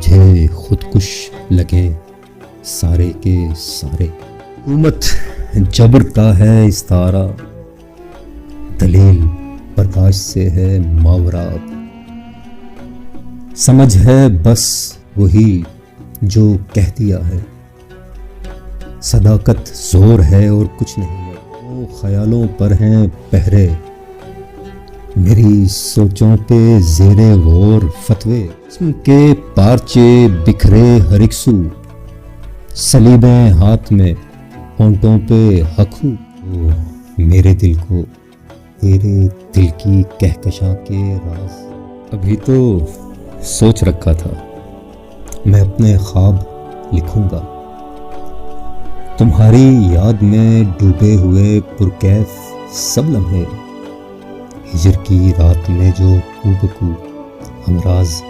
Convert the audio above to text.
مجھے خودکش لگے سارے کے سارے۔ حکومت جبر کا ہے استعارہ، دلیل برداشت سے ہے ماورات، سمجھ ہے بس وہی جو کہہ دیا ہے، صداقت زور ہے اور کچھ نہیں ہے۔ وہ خیالوں پر ہیں پہرے، میری سوچوں پہ زیر غور فتوے، جسم کے پارچے بکھرے ہر ایک سو، صلیبیں ہاتھ میں ہونٹوں پہ حق ہوں۔ میرے دل کو تیرے دل کی کہکشاں کے راز، ابھی تو سوچ رکھا تھا میں اپنے خواب لکھوں گا، تمہاری یاد میں ڈوبے ہوئے پرکیف سب لمحے، ہجر کی رات میں جو کو بکو ہم راز